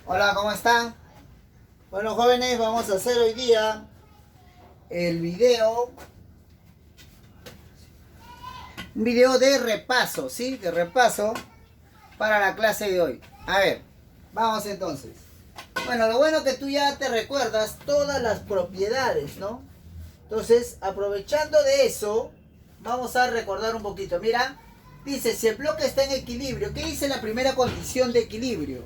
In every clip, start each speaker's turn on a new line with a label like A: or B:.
A: Hola, ¿cómo están? Bueno, jóvenes, vamos a hacer hoy día el un video de repaso, ¿sí? De repaso para la clase de hoy. A ver, vamos entonces. Bueno, lo bueno que tú ya te recuerdas todas las propiedades, ¿no? Entonces, aprovechando de eso, vamos a recordar un poquito. Mira, dice, si el bloque está en equilibrio, ¿qué dice la primera condición de equilibrio?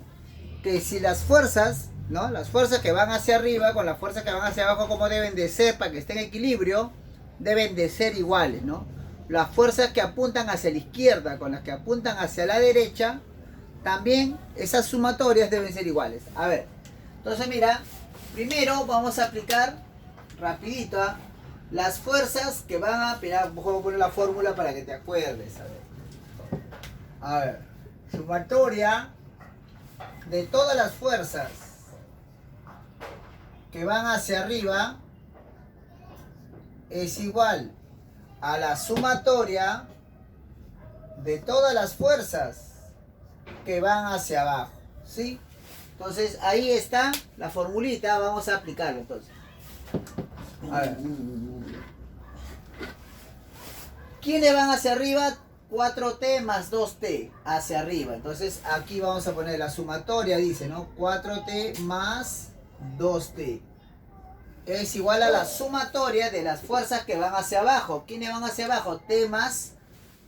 A: Que si las fuerzas, ¿no? Las fuerzas que van hacia arriba con las fuerzas que van hacia abajo, como deben de ser para que estén en equilibrio, deben de ser iguales, ¿no? Las fuerzas que apuntan hacia la izquierda con las que apuntan hacia la derecha, también esas sumatorias deben ser iguales. A ver, entonces mira, primero vamos a aplicar rapidito las fuerzas que van a... Mira, voy a poner la fórmula para que te acuerdes. A ver, sumatoria de todas las fuerzas que van hacia arriba es igual a la sumatoria de todas las fuerzas que van hacia abajo, ¿sí? Entonces ahí está la formulita, vamos a aplicarlo entonces. A ver. ¿Quiénes van hacia arriba? 4t más 2t hacia arriba. Entonces aquí vamos a poner la sumatoria, dice, ¿no? 4t más 2t es igual a la sumatoria de las fuerzas que van hacia abajo. ¿Quiénes van hacia abajo? T más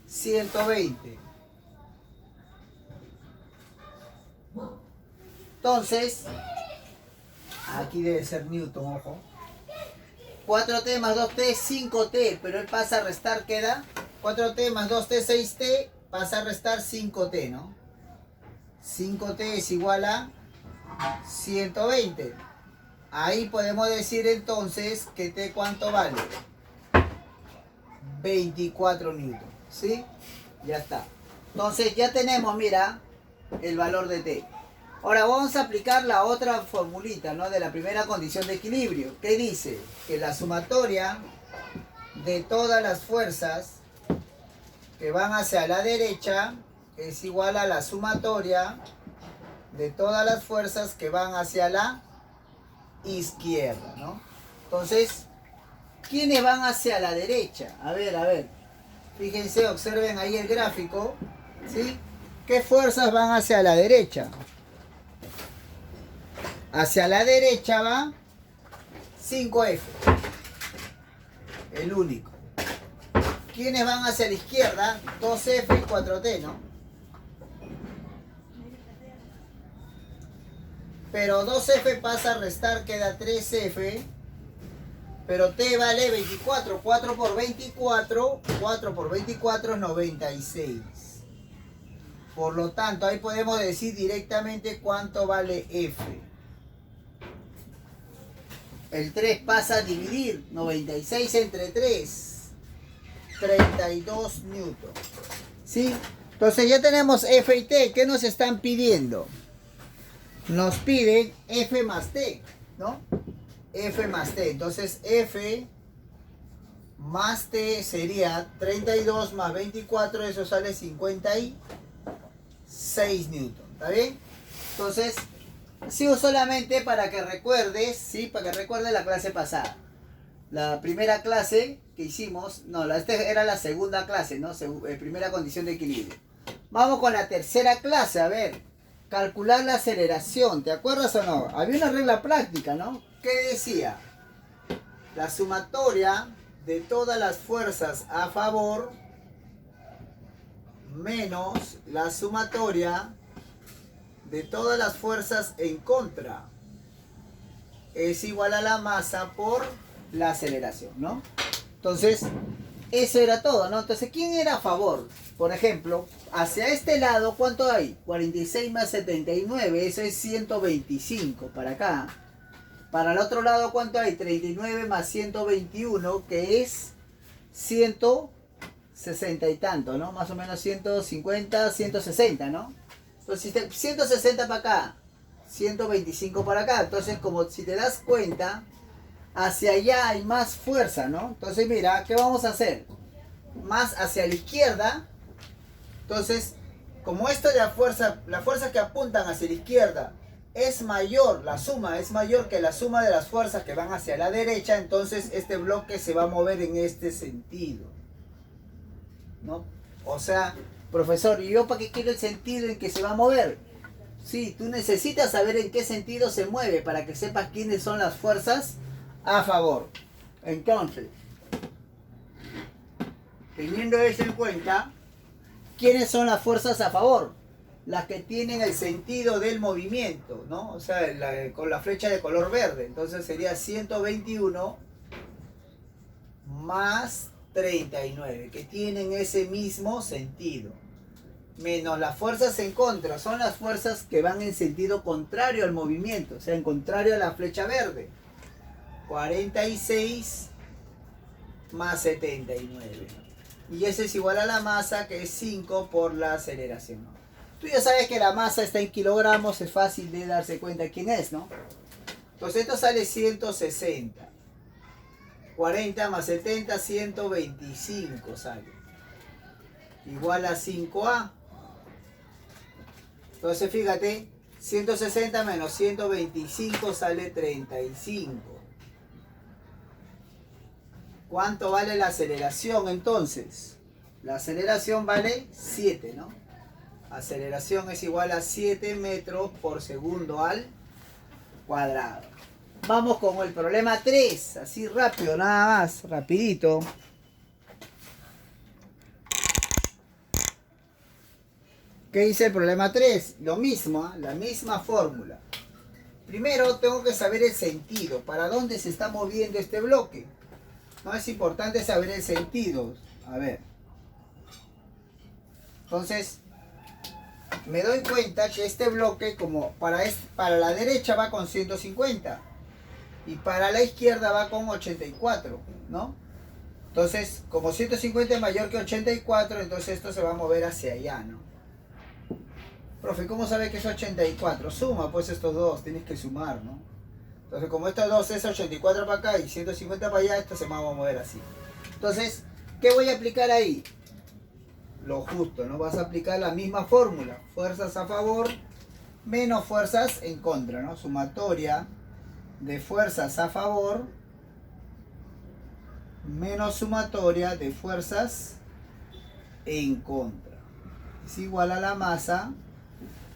A: 120. Entonces, aquí debe ser Newton, ojo. 4t más 2t, 5t, pero él pasa a restar, queda 4t más 2t, 6t, pasa a restar 5t, ¿no? 5t es igual a 120. Ahí podemos decir entonces que t ¿cuánto vale? 24 newton, ¿sí? Ya está. Entonces ya tenemos, mira, el valor de t. Ahora vamos a aplicar la otra formulita, ¿no? De la primera condición de equilibrio. ¿Qué dice? Que la sumatoria de todas las fuerzas que van hacia la derecha es igual a la sumatoria de todas las fuerzas que van hacia la izquierda, ¿no? Entonces, ¿quiénes van hacia la derecha? A ver. Fíjense, observen ahí el gráfico, ¿sí? ¿Qué fuerzas van hacia la derecha? Hacia la derecha va 5F, el único. ¿Quiénes van hacia la izquierda? 2F y 4T, ¿no? Pero 2F pasa a restar, queda 3F. Pero T vale 24. 4 por 24. 4 por 24 es 96. Por lo tanto, ahí podemos decir directamente cuánto vale F. El 3 pasa a dividir. 96 entre 3. 32 newton. ¿Sí? Entonces ya tenemos F y T. ¿Qué nos están pidiendo? Nos piden F más T, ¿no? F más T. Entonces F más T sería 32 más 24. Eso sale 56 newton. ¿Está bien? Entonces, sigo solamente para que recuerdes, ¿sí? Para que recuerdes la clase pasada. La primera clase que hicimos, no, esta era la segunda clase, ¿no? Primera condición de equilibrio. Vamos con la tercera clase, a ver. Calcular la aceleración, ¿te acuerdas o no? Había una regla práctica, ¿no? ¿Qué decía? La sumatoria de todas las fuerzas a favor menos la sumatoria de todas las fuerzas en contra es igual a la masa por la aceleración, ¿no? Entonces, eso era todo, ¿no? Entonces, ¿quién era a favor? Por ejemplo, hacia este lado, ¿cuánto hay? 46 más 79, eso es 125 para acá. Para el otro lado, ¿cuánto hay? 39 más 121, que es 160 y tanto, ¿no? Más o menos 150, 160, ¿no? Entonces, 160 para acá, 125 para acá. Entonces, como si te das cuenta, hacia allá hay más fuerza, ¿no? Entonces, mira, ¿qué vamos a hacer? Más hacia la izquierda. Entonces, como esto es la fuerza que apuntan hacia la izquierda es mayor, la suma es mayor que la suma de las fuerzas que van hacia la derecha, entonces este bloque se va a mover en este sentido, ¿no? O sea, profesor, ¿y yo para qué quiero el sentido en que se va a mover? Sí, tú necesitas saber en qué sentido se mueve para que sepas quiénes son las fuerzas a favor. Entonces, teniendo eso en cuenta, ¿quiénes son las fuerzas a favor? Las que tienen el sentido del movimiento, ¿no? O sea, con la flecha de color verde. Entonces sería 121 más 39, que tienen ese mismo sentido. Menos las fuerzas en contra, son las fuerzas que van en sentido contrario al movimiento, o sea, en contrario a la flecha verde. 46 más 79. Y eso es igual a la masa, que es 5 por la aceleración, ¿no? Tú ya sabes que la masa está en kilogramos, es fácil de darse cuenta quién es, ¿no? Entonces esto sale 160. 40 más 70, 125 sale. Igual a 5A. Entonces fíjate, 160 menos 125 sale 35. ¿Cuánto vale la aceleración entonces? La aceleración vale 7, ¿no? Aceleración es igual a 7 metros por segundo al cuadrado. Vamos con el problema 3, así rápido, nada más, rapidito. ¿Qué dice el problema 3? Lo mismo, la misma fórmula. Primero tengo que saber el sentido, para dónde se está moviendo este bloque. No es importante saber el sentido. A ver. Entonces, me doy cuenta que este bloque, como para la derecha va con 150 y para la izquierda va con 84, ¿no? Entonces, como 150 es mayor que 84, entonces esto se va a mover hacia allá, ¿no? Profe, ¿cómo sabe que es 84? Suma pues estos dos, tienes que sumar, ¿no? Entonces, como estos dos es 84 para acá y 150 para allá, esto se va a mover así. Entonces, ¿qué voy a aplicar ahí? Lo justo, ¿no? Vas a aplicar la misma fórmula. Fuerzas a favor menos fuerzas en contra, ¿no? Sumatoria de fuerzas a favor menos sumatoria de fuerzas en contra. Es igual a la masa.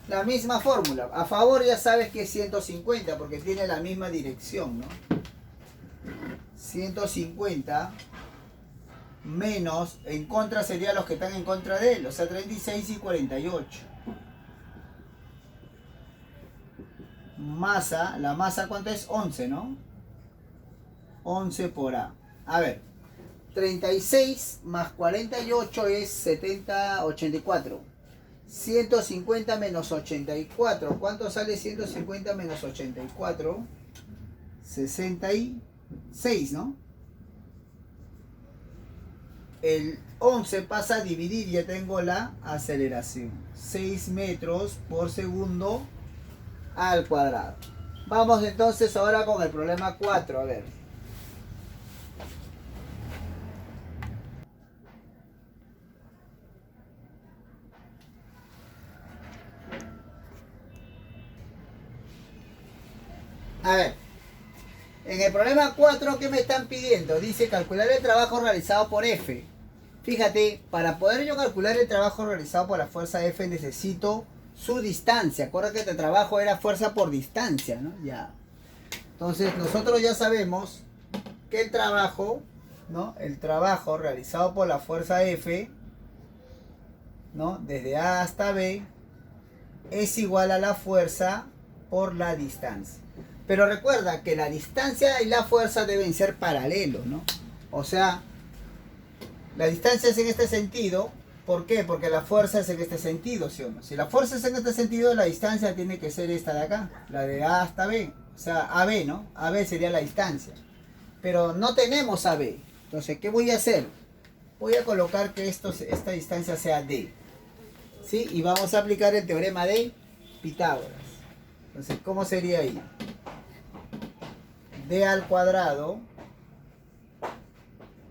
A: La misma fórmula. A favor ya sabes que es 150 porque tiene la misma dirección, ¿no? 150 menos, en contra serían los que están en contra de él, o sea, 36 y 48. Masa, la masa ¿cuánto es? 11, ¿no? 11 por A. A ver, 36 más 48 es 70, 84. 150 menos 84. ¿Cuánto sale 150 menos 84? 66, ¿no? El 11 pasa a dividir, ya tengo la aceleración. 6 metros por segundo al cuadrado. Vamos entonces ahora con el problema 4, a ver. A ver, en el problema 4, ¿qué me están pidiendo? Dice calcular el trabajo realizado por F. Fíjate, para poder yo calcular el trabajo realizado por la fuerza F necesito su distancia. Acuérdate que el trabajo era fuerza por distancia, ¿no? Ya. Entonces nosotros ya sabemos que el trabajo, ¿no? El trabajo realizado por la fuerza F, ¿no? Desde A hasta B, es igual a la fuerza por la distancia. Pero recuerda que la distancia y la fuerza deben ser paralelos, ¿no? O sea, la distancia es en este sentido. ¿Por qué? Porque la fuerza es en este sentido, ¿sí o no? Si la fuerza es en este sentido, la distancia tiene que ser esta de acá, la de A hasta B. O sea, AB, ¿no? AB sería la distancia. Pero no tenemos AB. Entonces, ¿qué voy a hacer? Voy a colocar que esta distancia sea D. ¿Sí? Y vamos a aplicar el teorema de Pitágoras. Entonces, ¿cómo sería ahí? D al cuadrado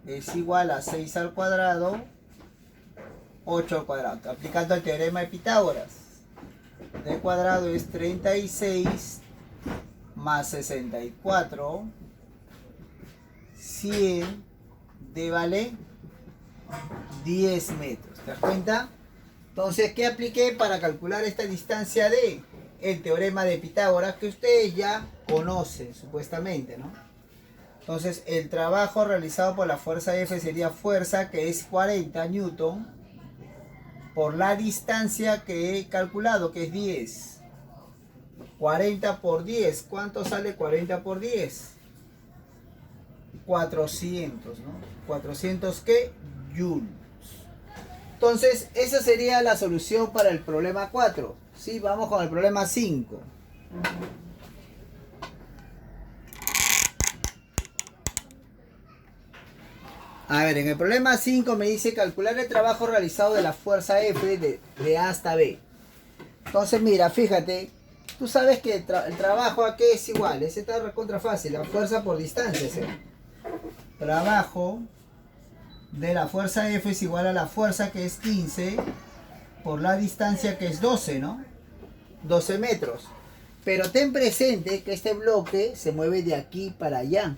A: es igual a 6 al cuadrado, 8 al cuadrado. Aplicando el teorema de Pitágoras. d cuadrado es 36 más 64, 100, d vale 10 metros. ¿Te das cuenta? Entonces, ¿qué apliqué para calcular esta distancia d? El teorema de Pitágoras, que ustedes ya conocen, supuestamente, ¿no? Entonces, el trabajo realizado por la fuerza F sería fuerza, que es 40 newton, por la distancia que he calculado, que es 10. 40 por 10. ¿Cuánto sale 40 por 10? 400, ¿no? 400, ¿qué? Joules. Entonces, esa sería la solución para el problema 4. Sí, vamos con el problema 5. A ver, en el problema 5 me dice calcular el trabajo realizado de la fuerza F de A hasta B. Entonces, mira, fíjate, tú sabes que el trabajo aquí es igual, ese está recontra fácil, la fuerza por distancia, ¿sí? Trabajo de la fuerza F es igual a la fuerza, que es 15, por la distancia, que es 12, ¿no? 12 metros. Pero ten presente que este bloque se mueve de aquí para allá.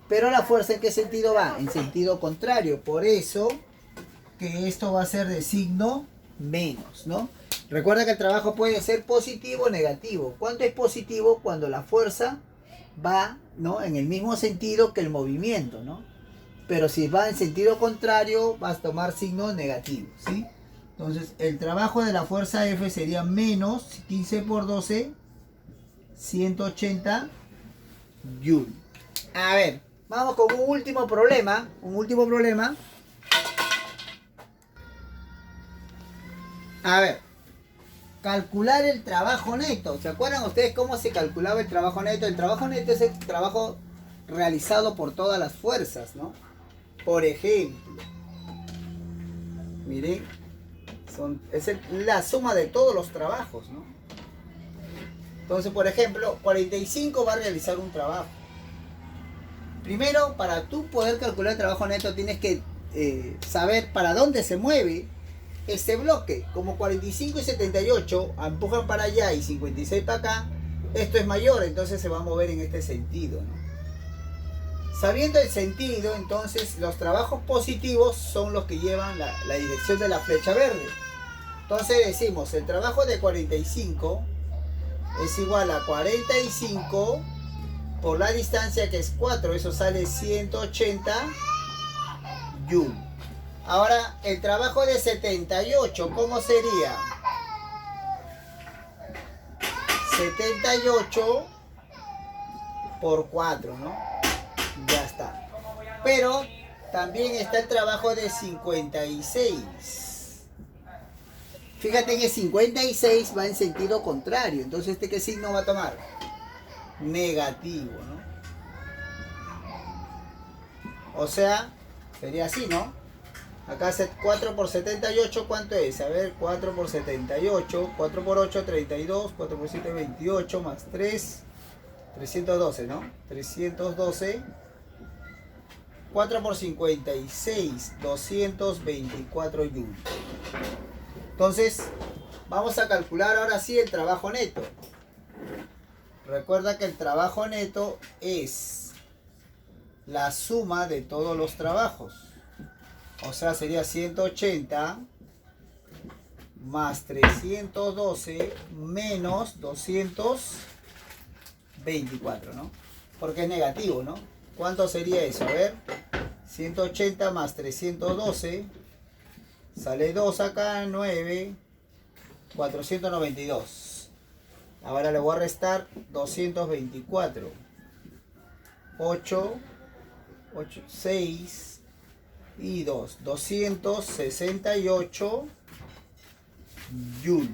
A: Pero la fuerza, ¿en qué sentido va? En sentido contrario. Por eso que esto va a ser de signo menos, ¿no? Recuerda que el trabajo puede ser positivo o negativo. ¿Cuánto es positivo? Cuando la fuerza va, ¿no?, en el mismo sentido que el movimiento, ¿no? Pero si va en sentido contrario, vas a tomar signo negativo, ¿sí? Entonces, el trabajo de la fuerza F sería menos 15 por 12, 180 joules. A ver, vamos con un último problema. A ver, calcular el trabajo neto. ¿Se acuerdan ustedes cómo se calculaba el trabajo neto? El trabajo neto es el trabajo realizado por todas las fuerzas, ¿no? Por ejemplo, miren, es la suma de todos los trabajos, ¿no? Entonces, por ejemplo, 45 va a realizar un trabajo. Primero, para tú poder calcular el trabajo neto, tienes que saber para dónde se mueve este bloque. Como 45 y 78 empujan para allá y 56 para acá, esto es mayor, entonces se va a mover en este sentido, ¿no? Sabiendo el sentido, entonces los trabajos positivos son los que llevan la dirección de la flecha verde. Entonces decimos, el trabajo de 45 es igual a 45 por la distancia, que es 4, eso sale 180 joules. Ahora, el trabajo de 78, ¿cómo sería? 78 por 4, ¿no? Ya está. Pero también está el trabajo de 56. Fíjate que 56 va en sentido contrario. Entonces, ¿qué signo va a tomar? Negativo, ¿no? O sea, sería así, ¿no? Acá 4 por 78, ¿cuánto es? A ver, 4 por 78, 4 por 8, 32, 4 por 7, 28, más 3, 312, ¿no? 312, 4 por 56, 224 joules. Entonces, vamos a calcular ahora sí el trabajo neto. Recuerda que el trabajo neto es la suma de todos los trabajos. O sea, sería 180 más 312 menos 224, ¿no? Porque es negativo, ¿no? ¿Cuánto sería eso? A ver, 180 más 312, sale 2 acá, 9, 492. Ahora le voy a restar 224. 8, 6 y 2. 268 joules.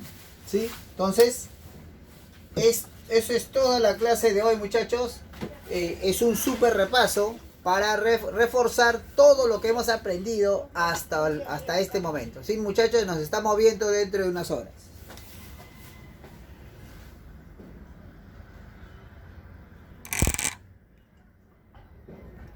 A: ¿Sí? Entonces, eso es toda la clase de hoy, muchachos. Es un súper repaso para reforzar todo lo que hemos aprendido hasta este momento. ¿Sí, muchachos? Nos estamos viendo dentro de unas horas.